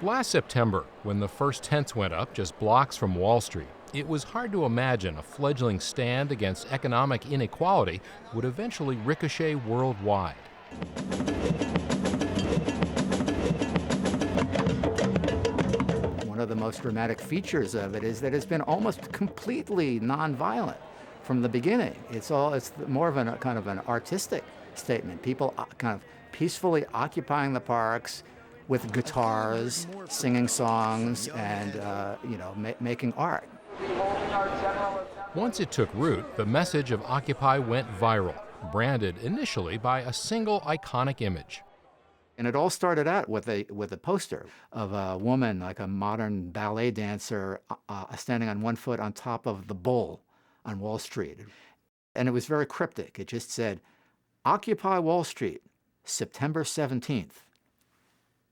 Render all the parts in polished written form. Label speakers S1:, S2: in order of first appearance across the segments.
S1: Last September, when the first tents went up just blocks from Wall Street, it was hard to imagine a fledgling stand against economic inequality would eventually ricochet worldwide.
S2: One of the most dramatic features of it is that it's been almost completely nonviolent from the beginning. It's more of a kind of an artistic statement. People kind of peacefully occupying the parks with guitars, singing songs, and making art.
S1: Once it took root, the message of Occupy went viral, branded initially by a single iconic image.
S2: And it all started out with a poster of a woman, like a modern ballet dancer, standing on one foot on top of the bull on Wall Street. And it was very cryptic. It just said, "Occupy Wall Street, September 17th.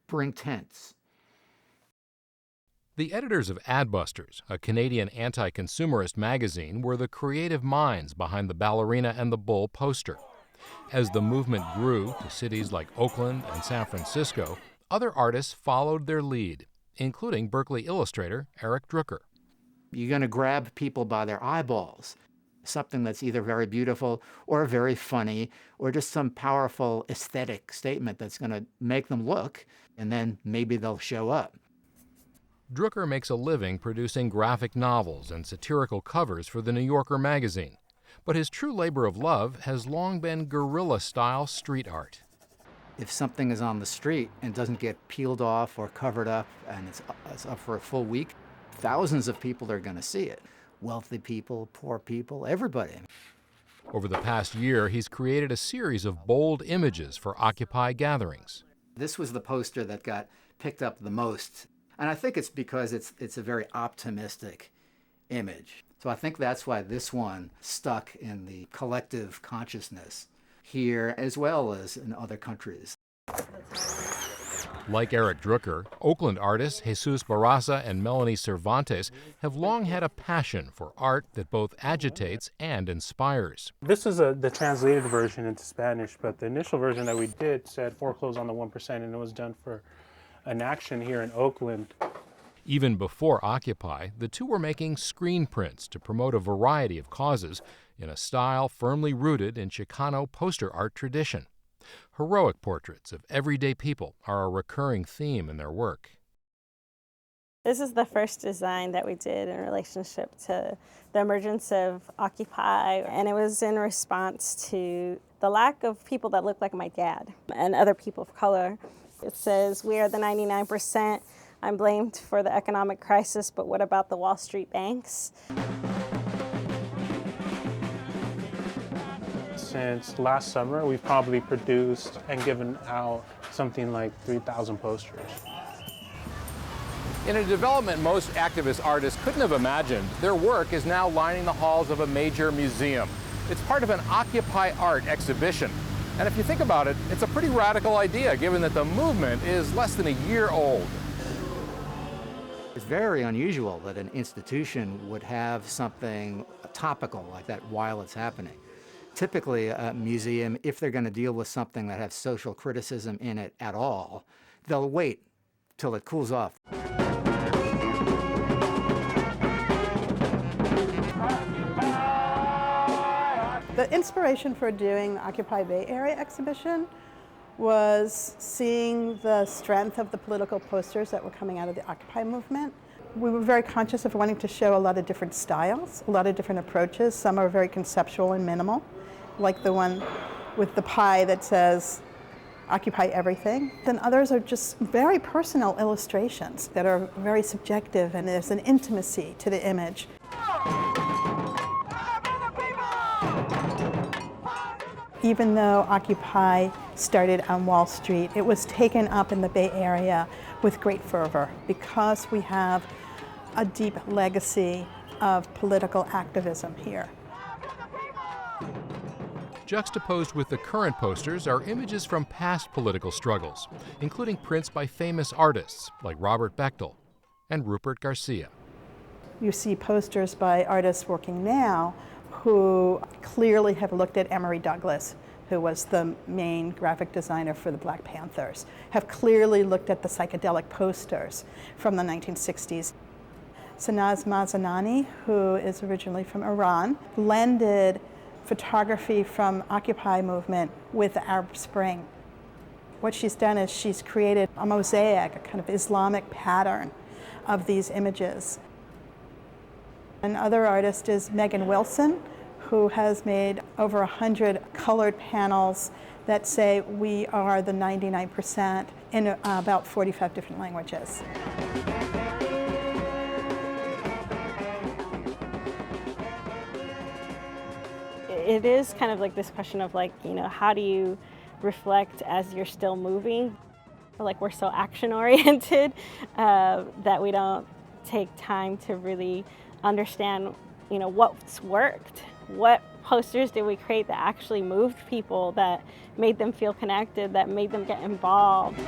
S2: Bring tents."
S1: The editors of Adbusters, a Canadian anti-consumerist magazine, were the creative minds behind the ballerina and the bull poster. As the movement grew to cities like Oakland and San Francisco, other artists followed their lead, including Berkeley illustrator Eric Drucker.
S2: You're going to grab people by their eyeballs. Something that's either very beautiful or very funny or just some powerful aesthetic statement that's going to make them look, and then maybe they'll show up.
S1: Drucker makes a living producing graphic novels and satirical covers for the New Yorker magazine. But his true labor of love has long been guerrilla-style street art.
S2: If something is on the street and doesn't get peeled off or covered up and it's up for a full week, thousands of people are going to see it. Wealthy people, poor people, everybody.
S1: Over the past year, he's created a series of bold images for Occupy gatherings.
S2: This was the poster that got picked up the most. And I think it's because it's a very optimistic image. So I think that's why this one stuck in the collective consciousness here as well as in other countries.
S1: Like Eric Drucker, Oakland artists Jesus Barraza and Melanie Cervantes have long had a passion for art that both agitates and inspires.
S3: This is the translated version into Spanish, but the initial version that we did said "Foreclose on the 1%," and it was done for an action here in Oakland.
S1: Even before Occupy, the two were making screen prints to promote a variety of causes in a style firmly rooted in Chicano poster art tradition. Heroic portraits of everyday people are a recurring theme in their work.
S4: This is the first design that we did in relationship to the emergence of Occupy, and it was in response to the lack of people that look like my dad and other people of color. It says, "We are the 99%. I'm blamed for the economic crisis, but what about the Wall Street banks?"
S3: Since last summer, we've probably produced and given out something like 3,000 posters.
S1: In a development most activist artists couldn't have imagined, their work is now lining the halls of a major museum. It's part of an Occupy art exhibition. And if you think about it, it's a pretty radical idea, given that the movement is less than a year old.
S2: It's very unusual that an institution would have something topical like that while it's happening. Typically, a museum, if they're going to deal with something that has social criticism in it at all, they'll wait till it cools off.
S5: The inspiration for doing the Occupy Bay Area exhibition was seeing the strength of the political posters that were coming out of the Occupy movement. We were very conscious of wanting to show a lot of different styles, a lot of different approaches. Some are very conceptual and minimal, like the one with the pie that says, "Occupy everything." Then others are just very personal illustrations that are very subjective, and there's an intimacy to the image. Even though Occupy started on Wall Street, it was taken up in the Bay Area with great fervor because we have a deep legacy of political activism here.
S1: Juxtaposed with the current posters are images from past political struggles, including prints by famous artists like Robert Bechtel and Rupert Garcia.
S5: You see posters by artists working now who clearly have looked at Emory Douglas who was the main graphic designer for the Black Panthers, have clearly looked at the psychedelic posters from the 1960s. Sanaz Mazanani, who is originally from Iran, blended photography from Occupy movement with the Arab Spring. What she's done is she's created a mosaic, a kind of Islamic pattern of these images. Another artist is Megan Wilson, who has made over 100 colored panels that say we are the 99% in about 45 different languages.
S4: It is kind of like this question of like, how do you reflect as you're still moving? Like we're so action oriented that we don't take time to really understand, what's worked. What posters did we create that actually moved people, that made them feel connected, that made them get involved?